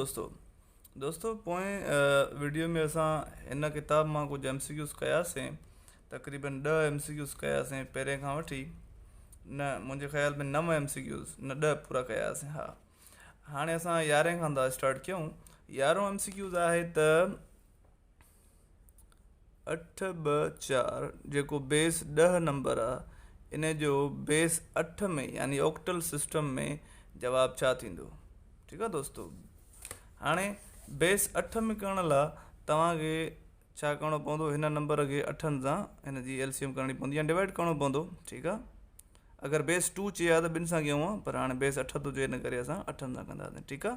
दोस्तों पोएं वीडियो में असां इन किताब मां कुछ MCQs कयासीं। तक़रीबन 10 MCQs कयासीं पहिरें खां वठी। न मुंहिंजे ख़्याल में 9 MCQs न 10 पूरा कयासीं। हा, हाणे असां 11 खां था स्टार्ट कयूं। 11 MCQs आहे त 8 2 4 जेको बेस 10 नंबर आहे इन जो बेस 8 में यानी ऑक्टल सिस्टम में जवाब छा थींदो। ठीकु आहे दोस्तों। हाणे बेस 8 में करण लाइ तव्हांखे छा करिणो पवंदो, हिन नंबर खे 8 सां हिन जी LCM करणी पवंदी या डिवाइड करिणो पवंदो। ठीकु आहे। अगरि बेस 2 चए आहे त 2 सां कयूं आहे, पर हाणे बेस 8 थो चए इन करे असां 8 सां कंदासीं। ठीकु आहे।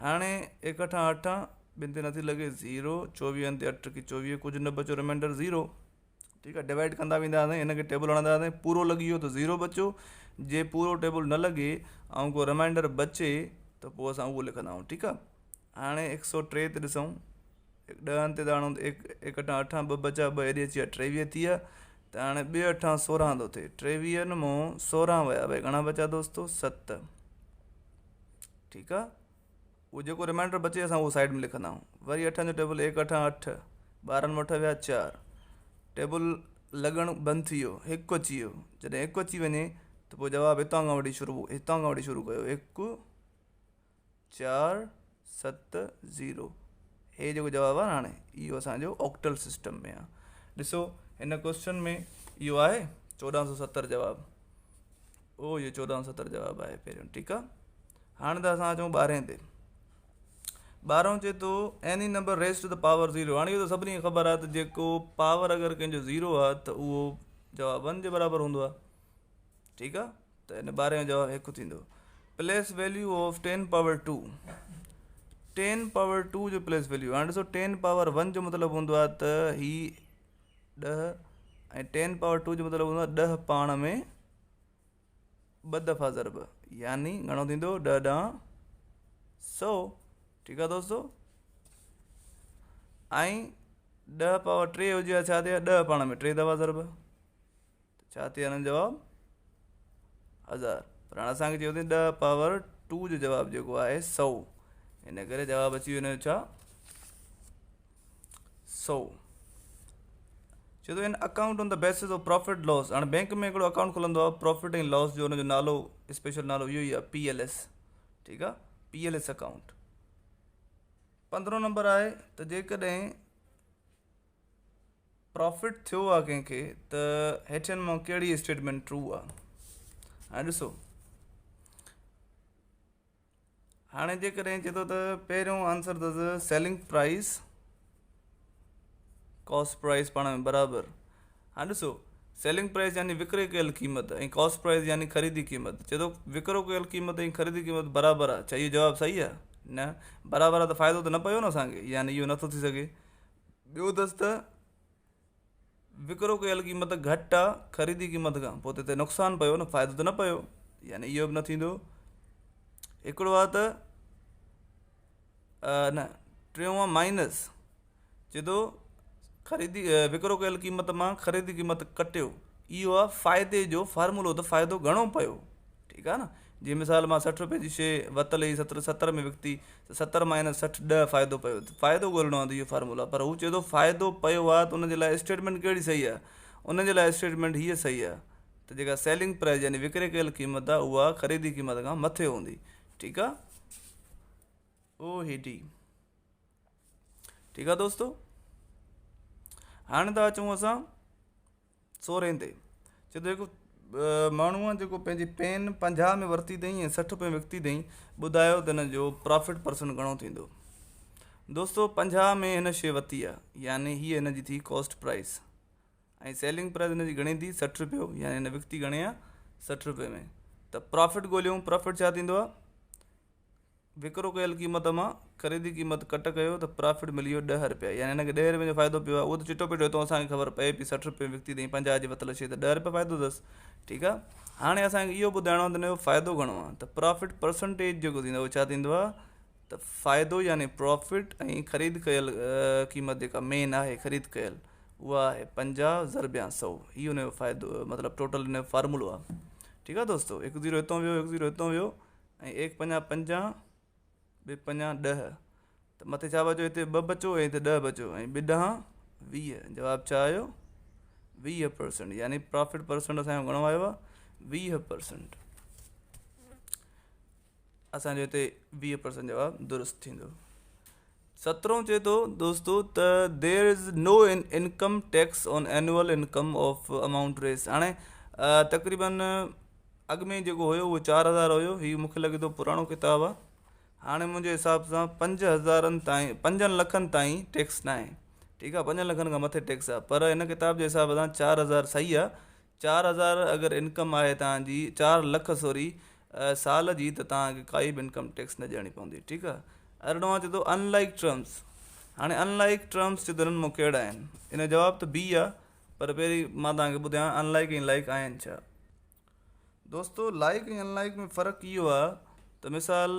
हाणे 1 8 8 ॿिनि ते नथी लॻे 0, 24 ते 8 की 24, कुझु न बचो, रिमाइंडर 0। ठीकु आहे। डिवाइड कंदा वेंदासीं, हिन खे टेबल हणंदा वेंदासीं, पूरो लॻी वियो त 0 बचो। जे पूरो टेबल न लॻे ऐं को रिमाइंडर बचे त पोइ असां उहो लिखंदा आहियूं। ठीकु आहे। हाणे 103 ते ॾिसूं, 10 ते दाणो 1 8 8 2 बचा 2 एॾी अची विया 23 थी विया। त हाणे 2 8 16 थो थिए, 23 मां 16 विया, भई घणा बचा दोस्तों, 7। ठीकु आहे। उहो जेको रिमाइंडर बचे असां उहो साइड में लिखंदा आहियूं। वरी 8 जो टेबल 1 8 8, 12 में 8 विया 4, टेबल लॻणु बंदि थी वियो, 1 अची वियो। जॾहिं 1 अची वञे त पोइ जवाबु हितां खां वठी शुरू कयो, 1 4 7 0। हे जेको जवाबु आहे हाणे इहो असांजो ऑक्टल सिस्टम में आहे। ॾिसो हिन क्वेश्चन में इहो आहे 1470 जवाबु। इहो 1470 जवाबु आहे पहिरियों। ठीकु आहे। हाणे त असां अचूं 12 ते। 12 चए थो any number raise to the power 0। हाणे इहो त सभिनी खे ख़बर आहे त जेको पावर अगरि कंहिंजो 0 आहे त उहो जवाबु 1 जे बराबरि हूंदो आहे। ठीकु आहे। त हिन 12 जो जवाबु 1 थींदो। Place value of 10 power 2। 10 power 2 जो प्लेस वैल्यू, हाणे ॾिसो 10 पावर 1 जो मतिलबु हूंदो आहे त ही 10 ऐं 10 पावर 2 जो मतिलबु हूंदो आहे 10 पाण में 2 दफ़ा ज़रब, यानी घणो थींदो 10 ॾांहुं 100। ठीकु आहे दोस्तों। ऐं 10 पावर 3 हुजे हा, छा थिए 10 पाण में 3 दफ़ा ज़रब, छा थिए हिन जो जवाबु 1000। पर हाणे असांखे चयो अथई 10 पावर 2 जो जवाबु जेको आहे 100, इन करे जवाबु अची वियो हिन जो छा 100। चए थो इन account on the basis of profit loss. हाणे बैंक में हिकिड़ो अकाउंट खुलंदो आहे प्रॉफिट ऐं लॉस जो, हुनजो नालो स्पेशल नालो इहो ई आहे PLS। ठीकु आहे। PLS account. 15 नंबर आहे त जेकॾहिं प्रॉफिट थियो आहे कंहिंखे त हेठियुनि मां कहिड़ी स्टेटमेंट ट्रू आहे। हाणे ॾिसो, हाणे जेकॾहिं चए थो त पहिरियों आंसर अथसि सेलिंग प्राइस कॉस्ट प्राइस पाण में बराबरि। हाणे ॾिसो सेलिंग प्राइस यानी विकिरे कयल क़ीमत ऐं कॉस्ट प्राइस यानी ख़रीदी क़ीमत। चए थो विकिरो कयल क़ीमत ऐं ख़रीदी क़ीमत बराबरि आहे। छा इहो जवाबु सही आहे? न बराबरि आहे त फ़ाइदो त न पियो न असांखे, यानी इहो नथो थी सघे। ॿियो अथसि त विकिरो कयल क़ीमत घटि आहे ख़रीदी क़ीमत खां, पोइ त हिते नुक़सानु पियो न, फ़ाइदो त न पियो, यानी इहो बि न थींदो। हिकिड़ो आहे त न टियों आहे माइनस। चए थो ख़रीदी विकिरो कयल क़ीमत मां ख़रीदी क़ीमत कटियो, इहो आहे फ़ाइदे जो फार्मूलो, त फ़ाइदो घणो पियो। ठीकु आहे न। जीअं मिसाल मां 60 रुपए जी शइ वरितल ई 70 में विकिती त 70 माइनस 60 10 फ़ाइदो पियो, त फ़ाइदो ॻोल्हणो आहे त इहो फार्मूला। पर हू चए थो फ़ाइदो पियो आहे त उनजे लाइ स्टेटमेंट कहिड़ी सही आहे? उनजे लाइ स्टेटमेंट हीअ सही आहे त जेका सेलिंग प्राइस यानी विकिरे कयल क़ीमत आहे उहा ख़रीदी क़ीमत खां मथे हूंदी। ठीकु आहे। हेॾी ठीकु आहे दोस्तों। हाणे था अचूं असां 16 ते। चए थो हिकु माण्हू आहे जेको पंहिंजी पेन 50 में वरिती अथई ऐं 60 रुपए विकिती अथई, ॿुधायो त हिन जो प्रॉफिट परसेंट घणो थींदो। दोस्तों 50 में हिन शइ वरिती आहे, यानी हीअ हिन जी थी कॉस्ट प्राइस, ऐं सेलिंग प्राइस हिन जी घणी थी 60 रुपयो, यानी हिन विकिती घणे आहे 60 रुपए में। त प्रॉफिट ॻोल्हियूं, प्रॉफिट छा थींदो आहे? विकिरो कयल क़ीमत मां ख़रीदी क़ीमत कट कयो त प्रॉफिट मिली वियो 10 रुपया, यानी हिनखे 10 रुपए जो फ़ाइदो पियो आहे। उहो त चिटो पिटो हितां असांखे ख़बर पए पई 60 रुपए विकिती अथई 50 जी वरितल शइ, त 10 रुपया फ़ाइदो अथसि। ठीकु आहे। हाणे असांखे इहो ॿुधाइणो आहे त हिन जो फ़ाइदो घणो आहे। त प्रॉफिट परसेंटेज जेको थींदो उहो छा थींदो आहे त फ़ाइदो यानी प्रॉफिट ऐं ख़रीद कयल क़ीमत जेका मेन आहे ख़रीद कयल, उहा आहे 50 ज़रबिया 100। इहो हुनजो फ़ाइदो मतिलबु टोटल हिन जो फार्मूलो आहे। ठीकु आहे दोस्तों। 1 0 हितां वियो, 1 0 हितां वियो, ऐं 1 5 50 बे 50 10 त मथे छा बचो हिते 2 बचो ऐं हिते 10 बचो ऐं 2 ॾह 20 जवाब छा आयो 20%, यानी प्रॉफिट परसेंट असांजो घणो आयो आहे 20%। असांजो हिते 20% जवाब दुरुस्त थींदो। 17 चए थो दोस्तो त there is no income tax on annual income of amount रेस। हाणे तक़रीबन अॻु में जेको हुयो उहो 4000 हुयो, हीउ मूंखे लॻे थो पुराणो किताबु आहे। हाणे मुंहिंजे हिसाब सां 5000 ताईं 5 लखनि ताईं टैक्स न आहे, ठीकु आहे, 5 लखनि खां मथे टैक्स आहे। पर हिन किताब जे हिसाब सां 4000 सही आहे। 4000 अगरि इनकम आहे तव्हांजी 4 लख सॉरी साल जी, त तव्हांखे काई बि इनकम टैक्स न ॾियणी पवंदी, ठीकु आहे। अरिड़हं चए थो अनलाइक टर्म्स। हाणे अनलाइक टर्म्स चए थो हिननि मां कहिड़ा आहिनि, इन जो जवाब त बी आहे, पर पहिरीं मां तव्हांखे ॿुधायां अनलाइक ऐं लाइक आहिनि छा। दोस्तो लाइक ऐं अनलाइक में फ़र्क़ु इहो आहे त मिसाल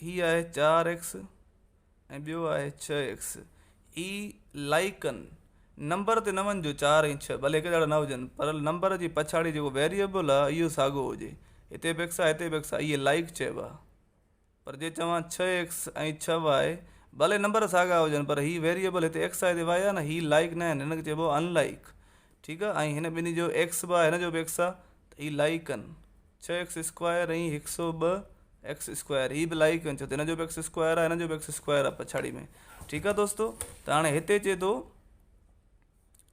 हीअ आहे 4x ऐं ॿियो आहे 6x। ही लाइकनि नंबर ते न वञिजो 4 ऐं 6, भले हिकु जहिड़ा न हुजनि, पर नंबर जी पछाड़ी जेको वेरिएबल आहे इहो साॻियो हुजे, हिते बि x आहे हिते बि x आहे, इहे लाइक चइबो आहे। पर जे चवां 6x ऐं 6y, भले नंबर साॻा हुजनि पर ही वेरिएबल हिते x आहे हिते y आहे न, ही लाइक न आहिनि, हिनखे चइबो आहे अनलाइक, ठीकु आहे। ऐं हिन ॿिन्ही जो x बि आहे, हिन जो बि x आहे, त ही लाइकनि 6x² ऐं 102x स्क्वायर, ही बि लाइकनि, छो त हिन जो बि x स्क्वायर आहे, हिन जो बि x स्क्वायर आहे पछाड़ी में, ठीकु आहे दोस्तो। त हाणे हिते चए थो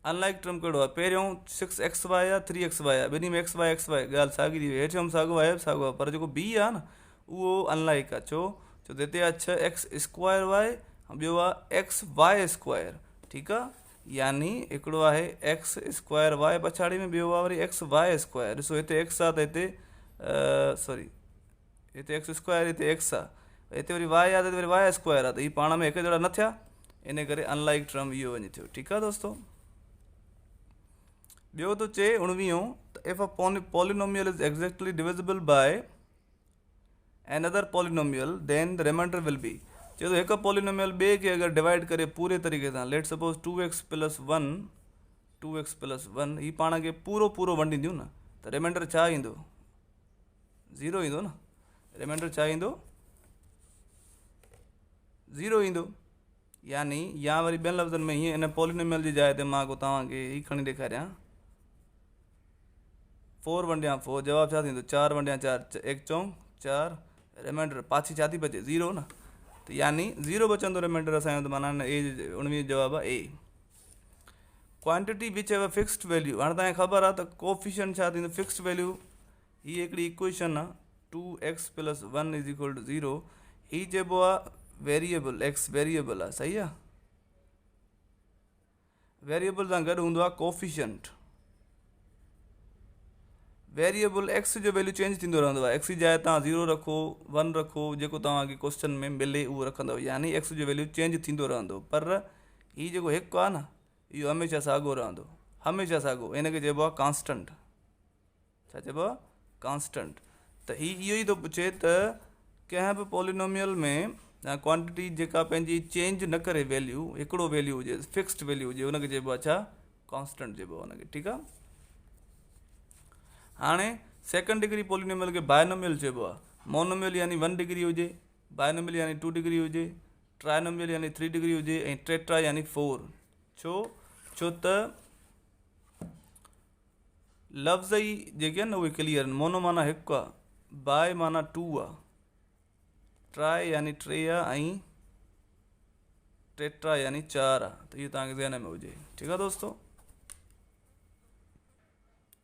अनलाइक टर्म कहिड़ो आहे, पहिरियों 6xy आहे 3xy आहे, ॿिन्ही में xy ॻाल्हि साॻी थी वई, हेठि हम साॻियो आहे साॻियो आहे, पर जेको बी आहे न उहो अनलाइक आहे, छो त हिते आहे 6x² y, ॿियो आहे xy², ठीकु आहे। यानी हिकिड़ो आहे x² y पछाड़ी में, ॿियो आहे वरी xy²। ॾिसो हिते x आहे त हिते सॉरी हिते x², हिते x आहे, हिते वरी y आहे त वरी y² आहे, त हीअ पाण में हिकु जहिड़ा न थिया, इन करे अनलाइक टर्म इहो वञे थियो, ठीकु आहे दोस्तो। ॿियो थो चए 19 त if a polynomial is exactly divisible by another polynomial then the remainder will be। चए थो हिकु पॉलिनोमियल ॿिए खे अगरि डिवाइड करे पूरे तरीक़े सां, लेट सपोज 2x + 1 2x + 1, हीअ पाण खे पूरो पूरो वंडींदियूं न, त रिमाइंडर छा ईंदो 0 ईंदो न, रिमाइंडर छा ईंदो 0 ईंदो। यानी या वरी ॿियनि लफ़्ज़नि में हीअं, हिन पॉलिनोमियल जी जाइ ते मां को तव्हांखे हीअ खणी ॾेखारियां 4 वंडिया 4, जवाब छा थींदो 4 वंडिया 4, 1 चऊं 4, रिमाइंडर पाछी छा थी बचे 0 न, त यानी 0 बचंदो रिमाइंडर असांजो, त माना ए 19 जवाब आहे ए। Quantity which have a fixed value. हाणे तव्हांखे ख़बर आहे त कोफिशिएंट छा थींदो फिक्स्ड वैल्यू, हीअ हिकिड़ी इक्वेशन आहे 2x + 1 = 0, हीअ चइबो आहे वेरिएबल, x वेरिएबल आहे, सही आहे। वेरिएबल सां गॾु हूंदो आहे कोफिशिएंट, वेरिएबल x जो वैल्यू चेंज थींदो रहंदो आहे, x जी जाइ तव्हां 0 रखो 1 रखो, जेको तव्हांखे क्वेश्चन में मिले उहो रखंदव, यानी x जो वैल्यू चेंज थींदो रहंदो। पर हीअ जेको हिकु आहे न, इहो हमेशह साॻियो रहंदो, हमेशह साॻियो, हिनखे चइबो आहे कांस्टेंट। छा चइबो आहे कांस्टेंट। त इहो ई थो पुछे त कंहिं बि पॉलिनोमियल में क्वांटिटी जेका पंहिंजी चेंज न करे वैल्यू, हिकिड़ो वैल्यू हुजे फिक्स्ड वैल्यू हुजे, हुनखे चइबो आहे छा कांस्टेंट चइबो आहे हुनखे, ठीकु आहे। हाणे सेकंड डिग्री पॉलिनोमियल खे बायनोमियल चइबो आहे। मोनोमियल यानी 1 डिग्री हुजे, बायनोमियल यानी 2 डिग्री हुजे, ट्राइनोमियल यानी 3 डिग्री हुजे, ऐं टेट्रा यानी 4। छो त लफ़्ज़ ई जेके आहिनि न उहे क्लियर आहिनि। मोनो माना हिकु आहे, बाय माना 2 आहे, ट्राई यानी 3 आहे, ऐं टेट्रा यानी 4 आहे, त इहो तव्हांखे ज़हन में हुजे, ठीकु आहे दोस्तो।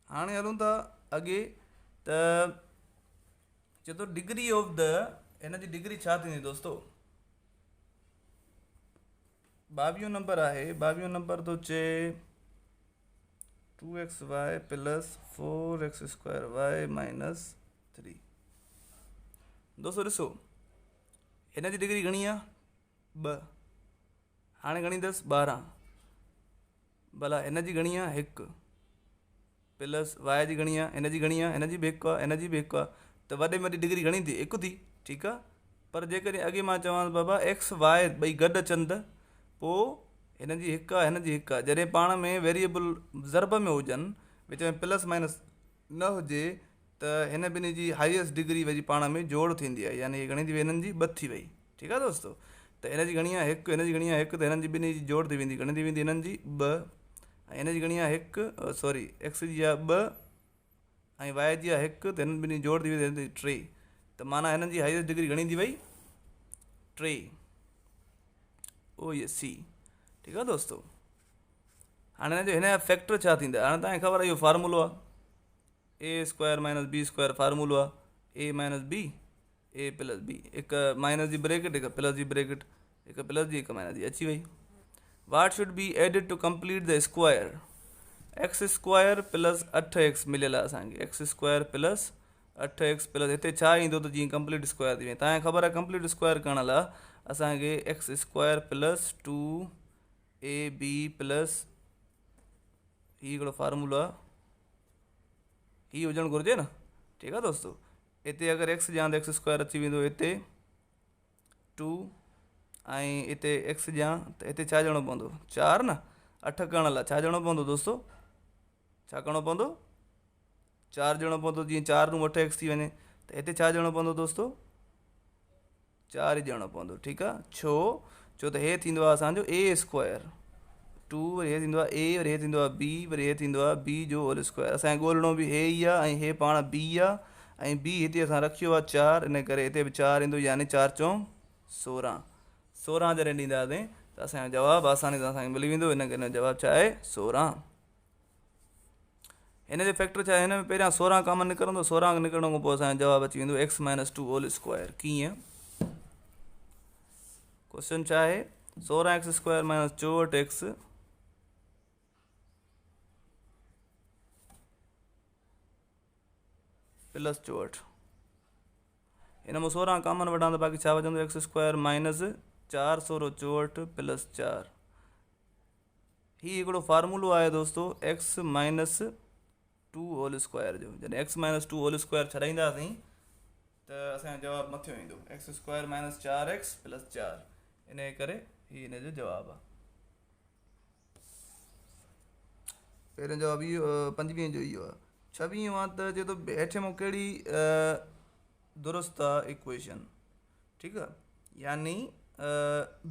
हाणे हलूं था अॻे, त चए थो डिग्री ऑफ द, हिन जी डिग्री छा थींदी दोस्तो, 22 नंबर आहे, 22 नंबर थो चए 2xy + 4x² y - 3। दोस्तो ॾिसो हिन जी डिग्री घणी आहे 2, हाणे घणी अथसि 12, भला हिन जी घणी आहे 1 प्लस y जी घणी आहे, हिन जी घणी आहे, हिन जी बि 1 आहे, हिन जी बि 1 आहे, त वॾे में वॾी डिग्री घणी थी 1 थी, ठीकु आहे। पर जेकॾहिं अॻे मां चवां बाबा x y ॿई गॾु अचनि त पोइ हिन जी 1 आहे, हिन जी 1 आहे, जॾहिं पाण में वेरिएबल ज़रब में हुजनि, विच में प्लस माइनस न हुजे, त हिन ॿिन्ही जी हाईएस्ट डिग्री वरी पाण में जोड़ थींदी आहे, यानी घणी थी वई हिननि जी 2 थी वई, ठीकु आहे दोस्तो। त हिन जी घणी आहे हिकु, हिन जी घणी आहे हिकु, त हिननि जी ॿिन्ही जी जोड़ थी वेंदी, घणी थी वेंदी हिननि जी ॿ, ऐं हिन जी घणी आहे हिकु, सॉरी एक्स जी आहे ॿ ऐं वाई जी आहे हिकु, त हिननि ॿिन्ही जोड़ थी वेंदी टे। त माना हिननि जी हाईएस्ट डिग्री घणी थी वई टे, ओ ये सी। ठीकु आहे दोस्तो। हाणे हिन जा फैक्टर छा थींदा, हाणे तव्हांखे ख़बर आहे इहो फार्मूलो आहे, a square minus b square फार्मूलो आहे, a minus b a plus b, हिकु माइनस जी ब्रैकेट हिकु प्लस जी ब्रैकेट, हिकु प्लस जी हिकु माइनस जी अची वई। What should be added to complete the square, x square plus 8x मिलियल आहे असांखे, x square plus 8x plus हिते छा ईंदो त जीअं कंप्लीट स्क्वायर थी वञे, तव्हांखे ख़बर आहे कंप्लीट स्क्वायर करण लाइ असांखे x square plus 2ab plus ही हिकिड़ो फार्मूलो आहे, ही हुजणु घुरिजे न। ठीकु आहे दोस्तो। हिते अगरि एक्स ॾियां त एक्स स्क्वायर अची वेंदो, हिते 2 ऐं हिते एक्स ॾियां त हिते छा ॾियणो पवंदो 4 न, 8 करण लाइ छा ॾियणो पवंदो दोस्तो, छा करिणो पवंदो 4 ॾियणो पवंदो, जीअं 4 नूं 8x थी वञे, त हिते छा ॾियणो पवंदो दोस्तो 4 ई ॾियणो पवंदो। ठीकु आहे, छो त हे थींदो आहे असांजो ए स्क्वायर 2, वरी हे थींदो आहे ए, वरी हे थींदो आहे बी, वरी हे थींदो आहे बी जो होल स्क्वायर, असांखे ॻोल्हणो बि हे ई आहे ऐं हे पाण बी आहे, ऐं बी हिते असां रखियो आहे 4, इन करे हिते बि 4 ईंदो, यानी 4 चऊं 16, 16 जॾहिं ॾींदासीं त असांजो जवाबु आसानी सां असांखे मिली वेंदो, इन करे हिन जो जवाबु छा आहे 16। हिन जो फैक्टर छा आहे, हिन में पहिरियां 16 कॉमन निकिरंदो, 16 निकिरण खां पोइ असांजो जवाबु अची वेंदो x माइनस 2 होल स्क्वायर। कीअं, क्वेश्चन छा आहे 16x square minus 64x plus 64, हिन में 16 कॉमन वठां त बाक़ी छा वधंदो एक्स स्क्वायर माइनस 4 सोरो 64 प्लस 4। ही हिकिड़ो फार्मूलो आहे दोस्तो एक्स माइनस 2 होल स्क्वायर जो, जॾहिं एक्स माइनस 2 होल स्क्वायर छॾाईंदासीं त असांजो जवाबु मथियो ईंदो x square minus 4x plus 4, इन करे ही हिन जो जवाबु आहे। पहिरियों जवाबु इहो 25 जो इहो आहे। 26 आहे त चए थो हेठि में कहिड़ी दुरुस्त आहे इक्वेशन। ठीकु आहे, यानी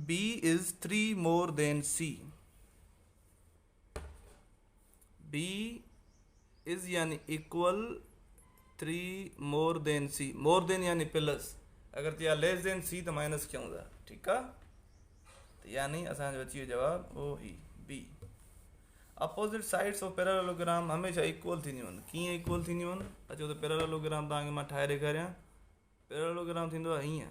b is 3 more than c, b is यानी equal 3 more than c, more than यानी प्लस, अगरि चया लेस देन c त माइनस कयूं था। ठीकु आहे, त यानी असांजो अची वियो जवाबु ओ ही b। Opposite sides of parallelogram हमेशह इक्वल थींदियूं आहिनि। कीअं इक्वल थींदियूं आहिनि, अचो त पैरेललोग्राम तव्हांखे मां ठाहे ॾेखारियां। पैरेललोग्राम थींदो आहे हीअं,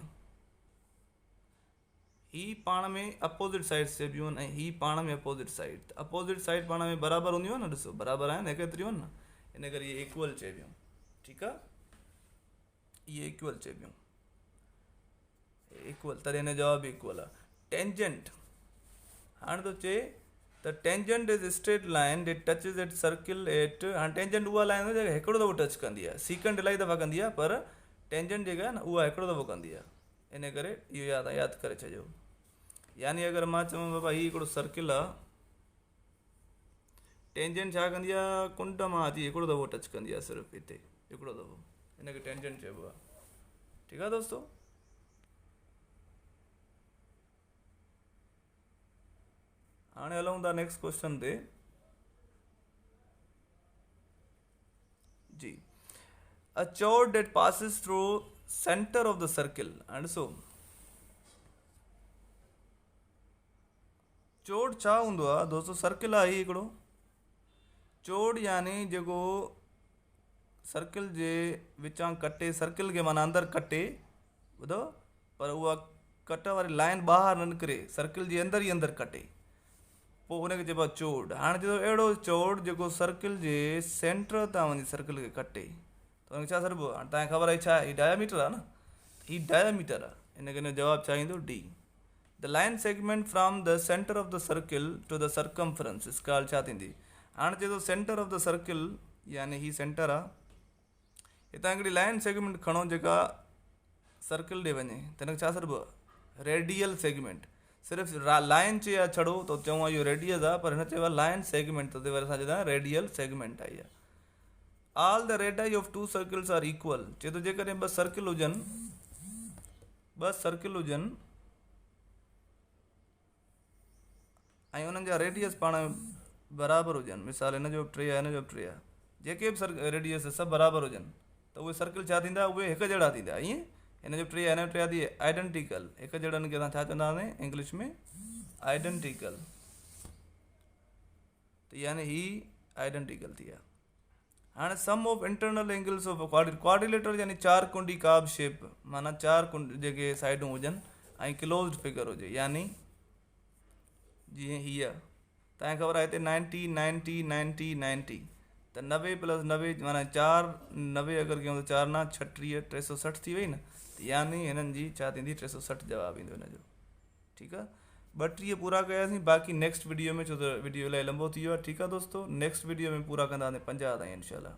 ही पाण में अपोजिट साइड्स चइबियूं आहिनि ऐं ही पाण में अपोजिट साइड, त अपोजिट साइड पाण में बराबरि हूंदियूं आहिनि न, ॾिसो बराबरि आहिनि, एकत्रियूं आहिनि न, इन करे इहे इक्वल चइबियूं। ठीकु आहे, इहे इक्वल चइबियूं, इक्वल, तॾहिं हिन जो जवाबु इक्वल आहे। टेंजेंट, हाणे थो चए त tangent is straight line that touches at circle at, हाणे टेंजेंट उहा लाइन आहे जेका हिकिड़ो दफ़ो टच कंदी आहे, सीकेंट इलाही दफ़ा कंदी आहे, पर टेंजेंट जेका आहे न उहा हिकिड़ो दफ़ो कंदी आहे, इन करे इहो यादि करे छॾियो। यानी अगरि मां चवां बाबा हीउ हिकिड़ो सर्किल आहे, टेंजेंट छा कंदी आहे, कुंड मां अची हिकिड़ो दफ़ो टच कंदी आहे, सिर्फ़ु हिते हिकिड़ो दफ़ो, हिनखे टेंजेंट चइबो आहे। ठीकु आहे दोस्तो। हाणे हलूं था नेक्स्ट क्वेश्चन ते। जी, अ chord that passes through center of the circle, and so चोड छा हूंदो आहे दोस्तो, सर्किल आहे हिकिड़ो, चोड यानी जेको सर्किल जे विचां कटे, सर्किल खे माना अंदरि कटे, ॿुधो, पर उहा कट वारी लाइन ॿाहिरि न निकिरे, सर्किल जे अंदरि ई अंदरि कटे, पोइ उनखे चइबो आहे चोड। हाणे चए थो अहिड़ो चोड जेको सर्किल जे सेंटर तां वञी सर्किल खे कटे, त हुनखे छा चइबो आहे, हाणे तव्हांखे ख़बर आहे छा आहे, हीउ डायमीटर आहे न, हीउ डायमीटर आहे, इन करे जवाबु छा ईंदो डी। The line segment from the centre of the circle to the circumference is called छा थींदी। हाणे चए थो सेंटर ऑफ द सर्किल यानी ही सेंटर आहे, हितां हिकिड़ी लाइन सेगमेंट खणो जेका सर्किल ॾे वञे, त हिनखे छा चइबो आहे, रेडियल सेगमेंट। सिर्फ़ु लाइन चए या छड़ो त चऊं इहो रेडियस आहे, पर हिन चयो आहे लाइन सेगमेंट, त वरी असां चवंदा आहियूं रेडियल सेगमेंट आहे इहा। All the radii of two circles are equal, चए थो जेकॾहिं ॿ सर्किल हुजनि ऐं उन्हनि जा रेडियस पाण में बराबरि हुजनि। मिसाल हिन जो बि 3 आहे, हिन जो बि 3 आहे, जेके बि रेडियस सभु बराबरि हुजनि त उहे सर्किल छा थींदा, उहे हिकु जहिड़ा थींदा। ईअं हिन जो 3 आहे, हिन जो 3 आहे, आइडेंटिकल, हिकु जहिड़नि खे असां छा चवंदा आहियूं इंग्लिश में, आइडेंटिकल। त यानी ही आइडेंटिकल थी विया। हाणे sum of internal angles of quadrilateral यानी 4 कुंडी का बि शेप, माना 4 कुंड जेके साइडूं हुजनि ऐं क्लोज्ड फिगर हुजे, यानी जीअं हीअ तव्हांखे ख़बर आहे हिते 90 90 90 90, त 90 + 90 माना 4 90 अगरि कयूं त 4 ना 36 360 थी वई न, त यानी हिननि जी छा थींदी 360 जवाबु ईंदो हिन जो। ठीकु आहे, 32 पूरा कयासीं, बाक़ी नेक्स्ट वीडियो में, छो त वीडियो इलाही लंबो थी वियो आहे। ठीकु आहे दोस्तो, नेक्स्ट वीडियो में पूरा कंदासीं 50 ताईं इनशाला।